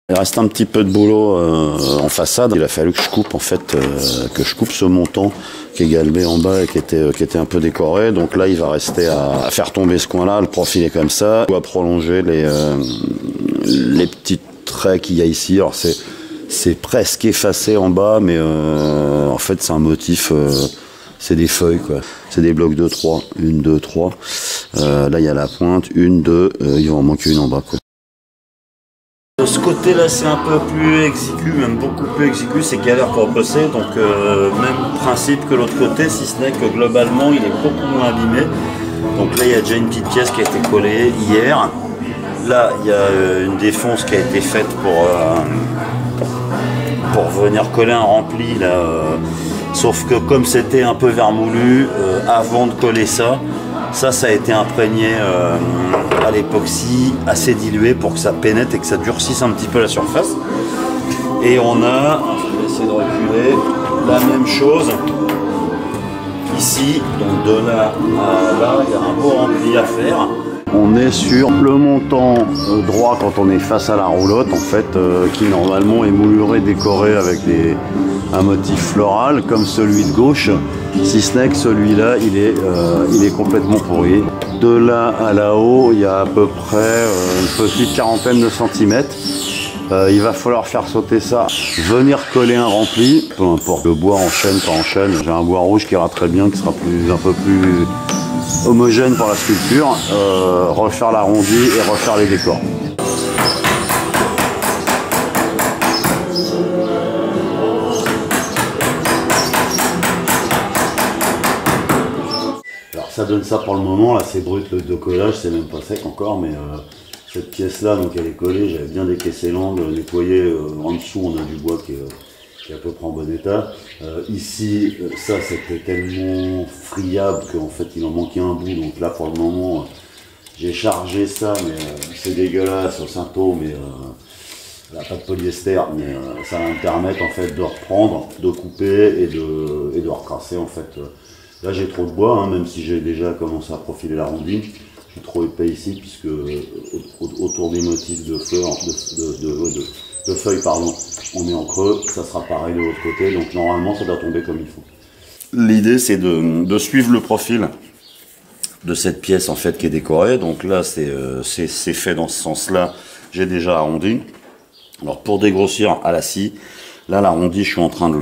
Il reste un petit peu de boulot en façade. Il a fallu que je coupe ce montant qui est galbé en bas et qui était un peu décoré. Donc là, il va rester à faire tomber ce coin-là, le profil est comme ça. On va prolonger les petits traits qu'il y a ici. Alors c'est presque effacé en bas, mais en fait c'est un motif. C'est des feuilles, quoi. C'est des blocs de 3. 1, 2, 3. Là, il y a la pointe. 1, 2. Il va en manquer une en bas, quoi. De ce côté-là, c'est un peu plus exigu, même beaucoup plus exigu. C'est galère pour bosser. Donc, même principe que l'autre côté, si ce n'est que globalement, il est beaucoup moins abîmé. Donc là, il y a déjà une petite pièce qui a été collée hier. Là, il y a une défonce qui a été faite pour venir coller un rempli, là. Sauf que comme c'était un peu vermoulu, avant de coller ça a été imprégné à l'époxy, assez dilué pour que ça pénètre et que ça durcisse un petit peu la surface. Et on a, je vais essayer de reculer, la même chose ici. Donc de là à là, il y a un beau rempli à faire. On est sur le montant droit quand on est face à la roulotte, en fait, qui normalement est mouluré, décoré avec un motif floral comme celui de gauche, si ce n'est que celui-là, il est complètement pourri. De là à là-haut, il y a à peu près une petite quarantaine de centimètres. Il va falloir faire sauter ça, venir coller un rempli, peu importe, le bois en chêne, pas en chêne. J'ai un bois rouge qui ira très bien, qui sera un peu plus homogène pour la sculpture, refaire l'arrondi et refaire les décors. Alors ça donne ça pour le moment, là c'est brut le collage, c'est même pas sec encore, mais cette pièce là, donc elle est collée, j'avais bien décaissé l'angle, nettoyé, en dessous on a du bois qui est à peu près en bon état. Ici, ça c'était tellement friable qu'en fait il en manquait un bout, donc là pour le moment j'ai chargé ça, mais c'est dégueulasse au Cinto, mais elle n'a pas de polyester, mais ça va me permettre en fait de reprendre, de couper et de recrasser en fait. Là j'ai trop de bois, hein, même si j'ai déjà commencé à profiler l'arrondi. Je suis trop épais ici puisque autour des motifs de fleurs, de feuilles, pardon, on est en creux, ça sera pareil de l'autre côté, donc normalement ça doit tomber comme il faut. L'idée c'est de suivre le profil de cette pièce en fait qui est décorée, donc là c'est fait dans ce sens-là, j'ai déjà arrondi. Alors pour dégrossir à la scie, là l'arrondi je suis en train de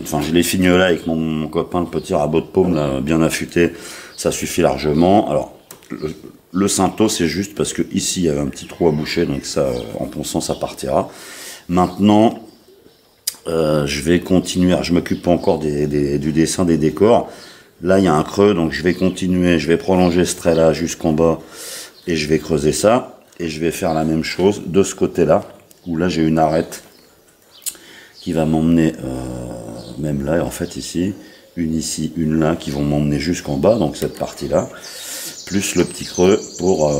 je l'ai fini là avec mon copain le petit rabot de paume là, bien affûté, ça suffit largement. Alors le Cinto c'est juste parce que ici il y avait un petit trou à boucher, donc ça en ponçant ça partira. Maintenant je vais continuer, je m'occupe pas encore du dessin des décors. Là il y a un creux, donc je vais continuer, je vais prolonger ce trait là jusqu'en bas et je vais creuser ça, et je vais faire la même chose de ce côté là, où là j'ai une arête qui va m'emmener même là, en fait ici, une là, qui vont m'emmener jusqu'en bas, donc cette partie là, plus le petit creux pour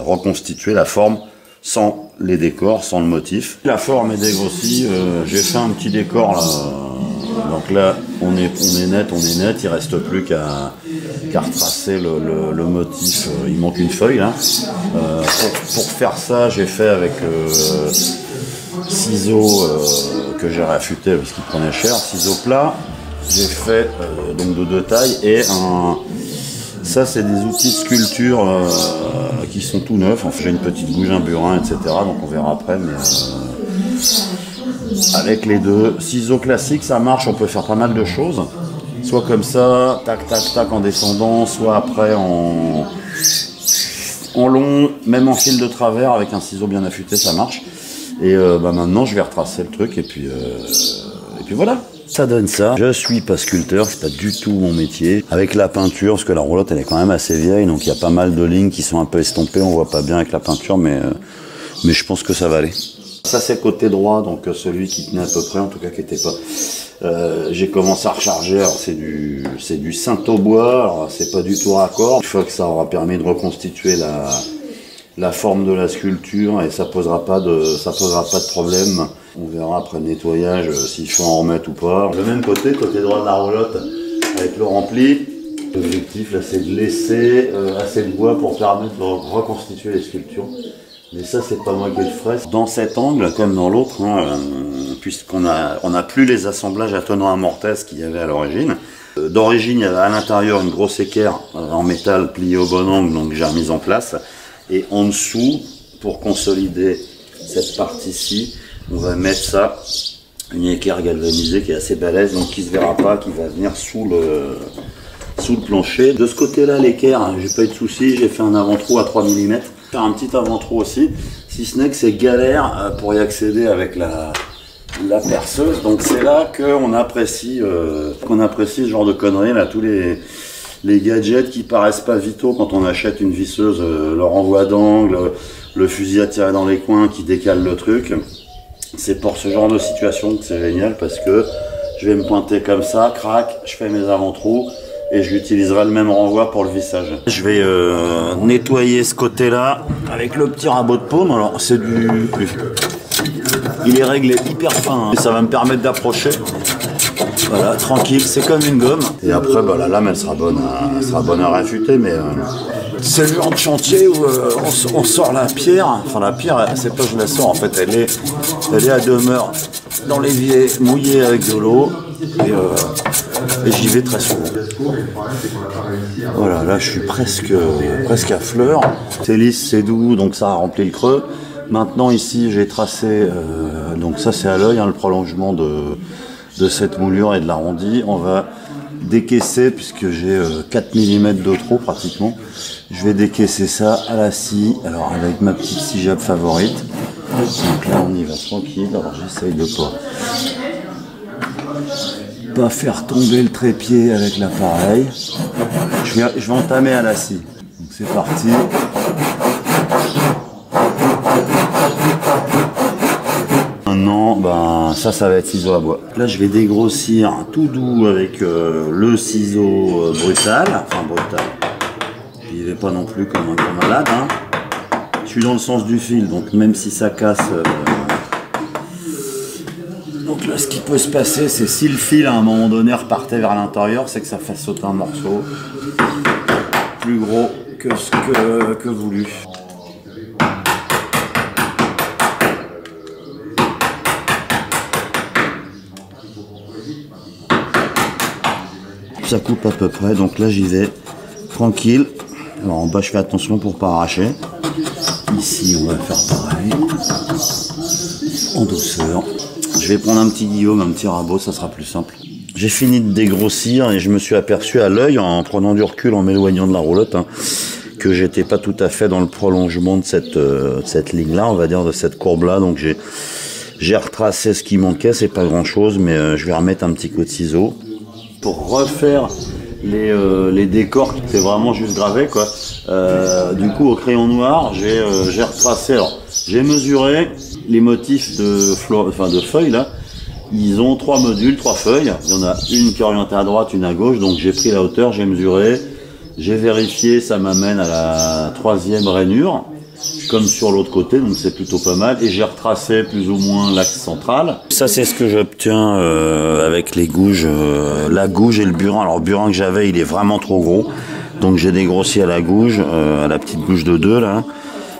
reconstituer la forme sans les décors, sans le motif. La forme est dégrossie, j'ai fait un petit décor là, donc là on est net, il reste plus qu'à retracer le motif, il manque une feuille là. Pour faire ça, j'ai fait avec ciseaux que j'ai réaffûté parce qu'ils prenaient cher, ciseaux plats, j'ai fait donc de 2 tailles, et ça c'est des outils de sculpture qui sont tout neufs. Enfin, j'ai une petite gouge, un burin, etc. Donc on verra après, mais avec les 2 ciseaux classiques ça marche, on peut faire pas mal de choses, soit comme ça, tac tac tac en descendant, soit après en long, même en fil de travers avec un ciseau bien affûté ça marche. Et maintenant je vais retracer le truc et puis voilà. Ça donne ça. Je suis pas sculpteur, c'est pas du tout mon métier. Avec la peinture, parce que la roulotte elle est quand même assez vieille, donc il y a pas mal de lignes qui sont un peu estompées, on voit pas bien avec la peinture, mais je pense que ça va aller. Ça c'est le côté droit, donc celui qui tenait à peu près, en tout cas qui était pas. J'ai commencé à recharger, alors c'est du Cinto bois, alors c'est pas du tout raccord. Une fois que ça aura permis de reconstituer la forme de la sculpture, et ça posera pas de problème. On verra après le nettoyage s'il faut en remettre ou pas. Le même côté droit de la roulotte, avec le rempli. L'objectif là c'est de laisser assez de bois pour permettre de reconstituer les sculptures. Mais ça, c'est pas moi qui le ferai. Dans cet angle, comme dans l'autre, hein, puisqu'on a plus les assemblages attenants à mortaise qu'il y avait à l'origine. D'origine, il y avait à l'intérieur une grosse équerre en métal pliée au bon angle, donc j'ai remis en place. Et en dessous, pour consolider cette partie-ci, on va mettre ça, une équerre galvanisée qui est assez balèze, donc qui se verra pas, qui va venir sous le plancher. De ce côté-là, l'équerre, j'ai pas eu de soucis, j'ai fait un avant-trou à 3 mm. Faire un petit avant-trou aussi, si ce n'est que c'est galère pour y accéder avec la perceuse. Donc c'est là qu'on apprécie, ce genre de conneries, là, tous les gadgets qui paraissent pas vitaux quand on achète une visseuse, le renvoi d'angle, le fusil à tirer dans les coins qui décale le truc. C'est pour ce genre de situation que c'est génial, parce que je vais me pointer comme ça, crac, je fais mes avant-trous, et j'utiliserai le même renvoi pour le vissage. Je vais nettoyer ce côté-là avec le petit rabot de paume. Alors c'est il est réglé hyper fin, hein. Et ça va me permettre d'approcher. Voilà, tranquille, c'est comme une gomme. Et après, bah, la lame, elle sera bonne à réfuter, mais c'est le genre de chantier où on sort la pierre. Enfin, la pierre, c'est pas je la sors, en fait, elle est à demeure dans l'évier mouillé avec de l'eau. Et j'y vais très souvent. Voilà, là je suis presque à fleur. C'est lisse, c'est doux, donc ça a rempli le creux. Maintenant ici j'ai tracé, donc ça c'est à l'œil, hein, le prolongement de cette moulure et de l'arrondi. On va décaisser, puisque j'ai 4 mm de trop pratiquement. Je vais décaisser ça à la scie, alors avec ma petite scie Jab favorite. Donc là on y va tranquille, alors j'essaye de pas faire tomber le trépied avec l'appareil. Je vais entamer à la scie. Donc c'est parti. Maintenant, ben, ça va être ciseau à bois. Là, je vais dégrossir tout doux avec le ciseau brutal. Enfin, brutal. Il n'est pas non plus comme un gros malade. Hein. Je suis dans le sens du fil, donc même si ça casse... Donc là, ce qui peut se passer, c'est si le fil à un moment donné repartait vers l'intérieur, c'est que ça fasse sauter un morceau plus gros que ce que voulu. Ça coupe à peu près, donc là j'y vais tranquille. Alors en bas je fais attention pour pas arracher. Ici on va faire pareil, en douceur. Je vais prendre un petit guillaume, un petit rabot, ça sera plus simple. J'ai fini de dégrossir et je me suis aperçu à l'œil, en prenant du recul, en m'éloignant de la roulotte, hein, que j'étais pas tout à fait dans le prolongement de cette ligne-là, on va dire, de cette courbe-là. Donc j'ai retracé ce qui manquait, c'est pas grand-chose, mais je vais remettre un petit coup de ciseau. Pour refaire les décors, c'est vraiment juste gravé, quoi. Du coup, au crayon noir, j'ai retracé. Alors, j'ai mesuré les motifs de feuilles là. Ils ont 3 modules, 3 feuilles. Il y en a une qui est orientée à droite, une à gauche. Donc j'ai pris la hauteur, j'ai mesuré, j'ai vérifié, ça m'amène à la 3e rainure, comme sur l'autre côté, donc c'est plutôt pas mal. Et j'ai retracé plus ou moins l'axe central. Ça c'est ce que j'obtiens avec les gouges, la gouge et le burin. Alors le burin que j'avais, il est vraiment trop gros, donc j'ai dégrossi à la gouge, à la petite gouge de 2 là.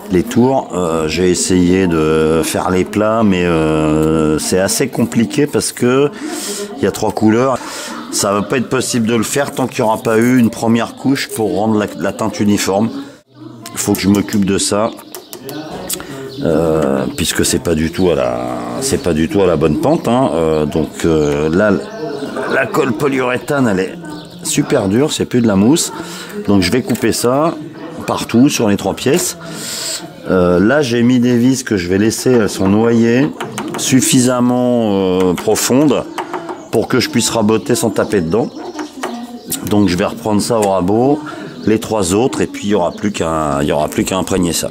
Les tours, j'ai essayé de faire les plats, mais c'est assez compliqué parce que il y a 3 couleurs. Ça va pas être possible de le faire tant qu'il n'y aura pas eu une première couche pour rendre la teinte uniforme. Il faut que je m'occupe de ça, puisque c'est pas du tout à la bonne pente. Hein. Donc là, la colle polyuréthane, elle est super dure, c'est plus de la mousse. Donc je vais couper ça partout sur les 3 pièces. Là j'ai mis des vis que je vais laisser, elles sont noyées suffisamment profondes pour que je puisse raboter sans taper dedans. Donc je vais reprendre ça au rabot, les 3 autres, et puis il n'y aura plus qu'à imprégner ça.